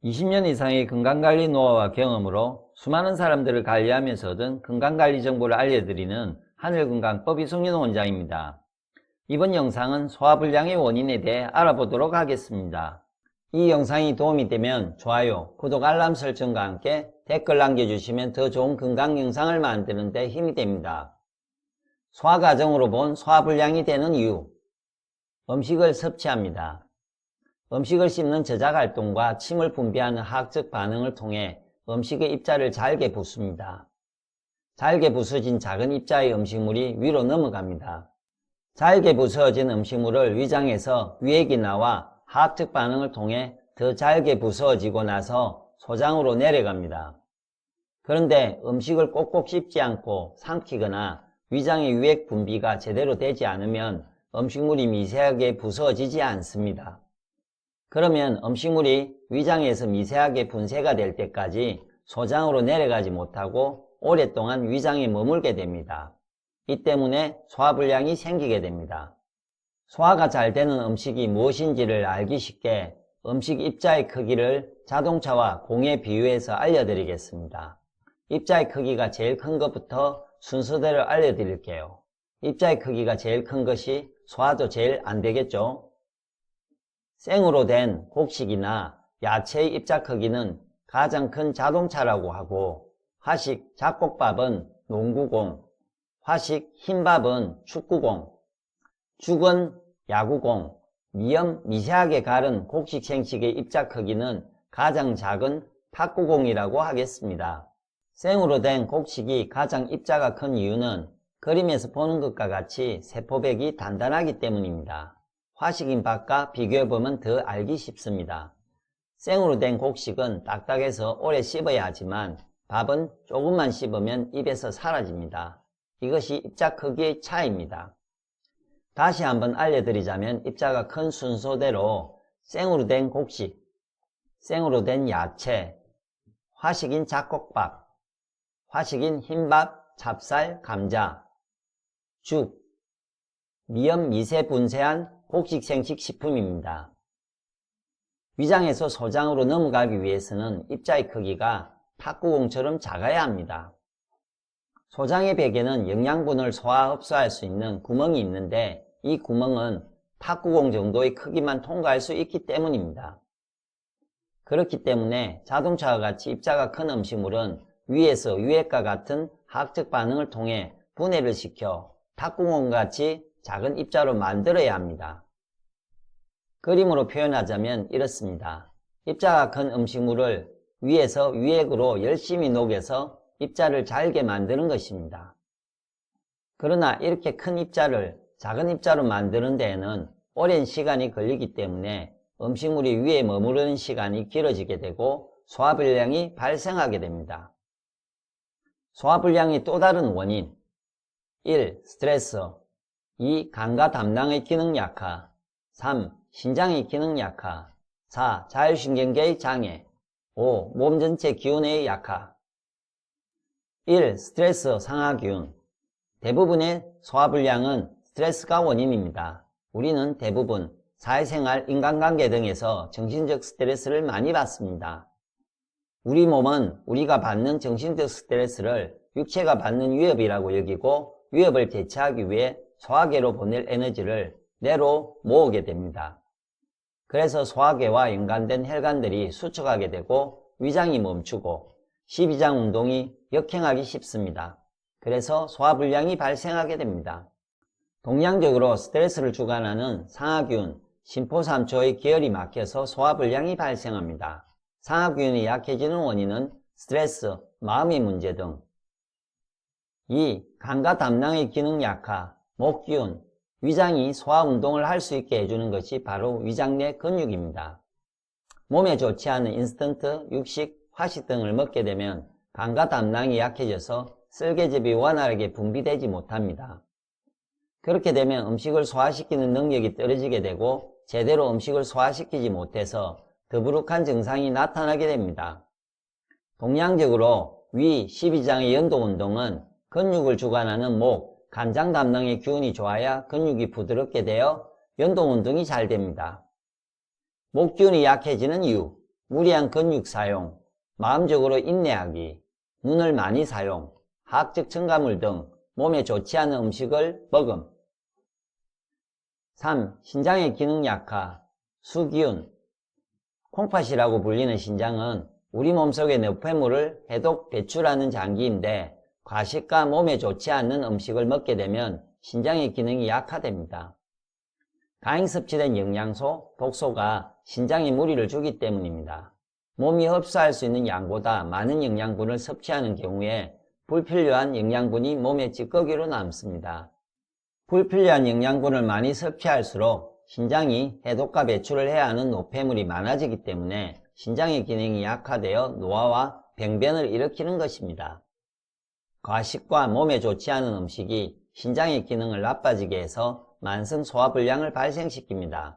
20년 이상의 건강관리 노하우와 경험으로 수많은 사람들을 관리하면서 얻은 건강관리 정보를 알려드리는 하늘건강법 이승윤 원장입니다. 이번 영상은 소화불량의 원인에 대해 알아보도록 하겠습니다. 이 영상이 도움이 되면 좋아요, 구독, 알람 설정과 함께 댓글 남겨주시면 더 좋은 건강 영상을 만드는 데 힘이 됩니다. 소화 과정으로 본 소화불량이 되는 이유. 음식을 섭취합니다. 음식을 씹는 저작활동과 침을 분비하는 화학적 반응을 통해 음식의 입자를 잘게 부숩니다. 잘게 부서진 작은 입자의 음식물이 위로 넘어갑니다. 잘게 부서진 음식물을 위장에서 유액이 나와 화학적 반응을 통해 더 잘게 부서지고 나서 소장으로 내려갑니다. 그런데 음식을 꼭꼭 씹지 않고 삼키거나 위장의 유액 분비가 제대로 되지 않으면 음식물이 미세하게 부서지지 않습니다. 그러면 음식물이 위장에서 미세하게 분쇄가 될 때까지 소장으로 내려가지 못하고 오랫동안 위장에 머물게 됩니다. 이 때문에 소화불량이 생기게 됩니다. 소화가 잘 되는 음식이 무엇인지를 알기 쉽게 음식 입자의 크기를 자동차와 공에 비유해서 알려드리겠습니다. 입자의 크기가 제일 큰 것부터 순서대로 알려드릴게요. 입자의 크기가 제일 큰 것이 소화도 제일 안 되겠죠? 생으로 된 곡식이나 야채의 입자 크기는 가장 큰 자동차라고 하고, 화식 잡곡밥은 농구공, 화식 흰밥은 축구공, 죽은 야구공, 미염 미세하게 가른 곡식 생식의 입자 크기는 가장 작은 탁구공이라고 하겠습니다. 생으로 된 곡식이 가장 입자가 큰 이유는 그림에서 보는 것과 같이 세포백이 단단하기 때문입니다. 화식인 밥과 비교해보면 더 알기 쉽습니다. 생으로 된 곡식은 딱딱해서 오래 씹어야 하지만 밥은 조금만 씹으면 입에서 사라집니다. 이것이 입자 크기의 차이입니다. 다시 한번 알려드리자면 입자가 큰 순서대로 생으로 된 곡식, 생으로 된 야채, 화식인 잡곡밥, 화식인 흰밥, 찹쌀, 감자, 죽, 미염 미세 분쇄한 곡식 생식 식품입니다. 위장에서 소장으로 넘어가기 위해서는 입자의 크기가 탁구공처럼 작아야 합니다. 소장의 벽에는 영양분을 소화 흡수할 수 있는 구멍이 있는데 이 구멍은 탁구공 정도의 크기만 통과할 수 있기 때문입니다. 그렇기 때문에 자동차와 같이 입자가 큰 음식물은 위에서 유액과 같은 화학적 반응을 통해 분해를 시켜 탁구공같이 작은 입자로 만들어야 합니다. 그림으로 표현하자면 이렇습니다. 입자가 큰 음식물을 위에서 유액으로 열심히 녹여서 입자를 잘게 만드는 것입니다. 그러나 이렇게 큰 입자를 작은 입자로 만드는 데에는 오랜 시간이 걸리기 때문에 음식물이 위에 머무르는 시간이 길어지게 되고 소화불량이 발생하게 됩니다. 소화불량의 또 다른 원인. 1. 스트레스. 2. 간과 담낭의 기능 약화. 3. 신장의 기능 약화. 4. 자율신경계의 장애. 5. 몸 전체 기운의 약화. 1. 스트레스 상하기운. 대부분의 소화불량은 스트레스가 원인입니다. 우리는 대부분 사회생활, 인간관계 등에서 정신적 스트레스를 많이 받습니다. 우리 몸은 우리가 받는 정신적 스트레스를 육체가 받는 위협이라고 여기고 위협을 대체하기 위해 소화계로 보낼 에너지를 뇌로 모으게 됩니다. 그래서 소화계와 연관된 혈관들이 수축하게 되고 위장이 멈추고 십이장 운동이 역행하기 쉽습니다. 그래서 소화불량이 발생하게 됩니다. 동양적으로 스트레스를 주관하는 상하균, 심포삼초의 계열이 막혀서 소화불량이 발생합니다. 상하균이 약해지는 원인은 스트레스, 마음의 문제 등. 2. 간과 담낭의 기능 약화, 목기운, 위장이 소화운동을 할 수 있게 해주는 것이 바로 위장 내 근육입니다. 몸에 좋지 않은 인스턴트, 육식, 화식 등을 먹게 되면 간과 담낭이 약해져서 쓸개즙이 원활하게 분비되지 못합니다. 그렇게 되면 음식을 소화시키는 능력이 떨어지게 되고 제대로 음식을 소화시키지 못해서 더부룩한 증상이 나타나게 됩니다. 동양적으로 위, 십이장의 연동운동은 근육을 주관하는 목, 간장 담낭의 기운이 좋아야 근육이 부드럽게 되어 연동운동이 잘 됩니다. 목 기운이 약해지는 이유. 무리한 근육 사용, 마음적으로 인내하기, 눈을 많이 사용, 화학적 첨가물 등 몸에 좋지 않은 음식을 먹음. 3. 신장의 기능 약화, 수기운. 콩팥이라고 불리는 신장은 우리 몸속의 노폐물을 해독 배출하는 장기인데 과식과 몸에 좋지 않는 음식을 먹게 되면 신장의 기능이 약화됩니다. 과잉 섭취된 영양소, 독소가 신장에 무리를 주기 때문입니다. 몸이 흡수할 수 있는 양보다 많은 영양분을 섭취하는 경우에 불필요한 영양분이 몸에 찌꺼기로 남습니다. 불필요한 영양분을 많이 섭취할수록 신장이 해독과 배출을 해야 하는 노폐물이 많아지기 때문에 신장의 기능이 약화되어 노화와 병변을 일으키는 것입니다. 과식과 몸에 좋지 않은 음식이 신장의 기능을 나빠지게 해서 만성 소화불량을 발생시킵니다.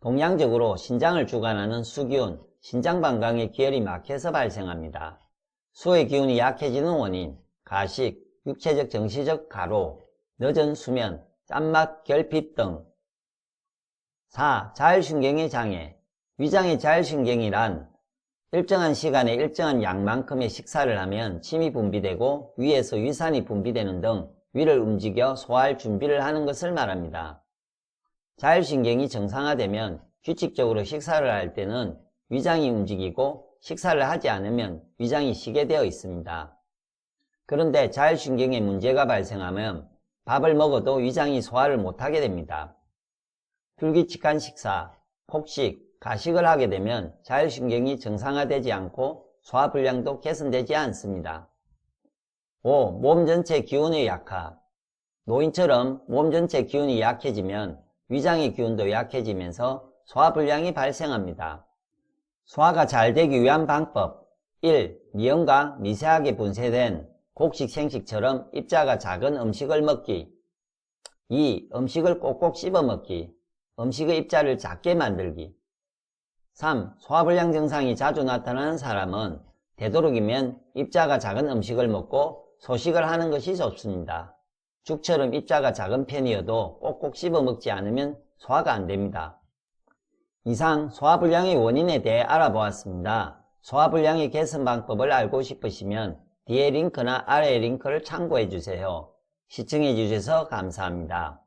동양적으로 신장을 주관하는 수기운, 신장방광의 기혈이 막혀서 발생합니다. 수의 기운이 약해지는 원인, 가식, 육체적 정신적 과로, 늦은 수면, 짠맛, 결핍 등. 4. 자율신경의 장애. 위장의 자율신경이란 일정한 시간에 일정한 양만큼의 식사를 하면 침이 분비되고 위에서 위산이 분비되는 등 위를 움직여 소화할 준비를 하는 것을 말합니다. 자율신경이 정상화되면 규칙적으로 식사를 할 때는 위장이 움직이고 식사를 하지 않으면 위장이 쉬게 되어 있습니다. 그런데 자율신경에 문제가 발생하면 밥을 먹어도 위장이 소화를 못하게 됩니다. 불규칙한 식사, 폭식, 가식을 하게 되면 자율신경이 정상화되지 않고 소화불량도 개선되지 않습니다. 5. 몸 전체 기운의 약화. 노인처럼 몸 전체 기운이 약해지면 위장의 기운도 약해지면서 소화불량이 발생합니다. 소화가 잘 되기 위한 방법. 1. 미연과 미세하게 분쇄된 곡식 생식처럼 입자가 작은 음식을 먹기. 2. 음식을 꼭꼭 씹어 먹기. 음식의 입자를 작게 만들기. 3. 소화불량 증상이 자주 나타나는 사람은 되도록이면 입자가 작은 음식을 먹고 소식을 하는 것이 좋습니다. 죽처럼 입자가 작은 편이어도 꼭꼭 씹어 먹지 않으면 소화가 안 됩니다. 이상 소화불량의 원인에 대해 알아보았습니다. 소화불량의 개선 방법을 알고 싶으시면 뒤에 링크나 아래의 링크를 참고해 주세요. 시청해 주셔서 감사합니다.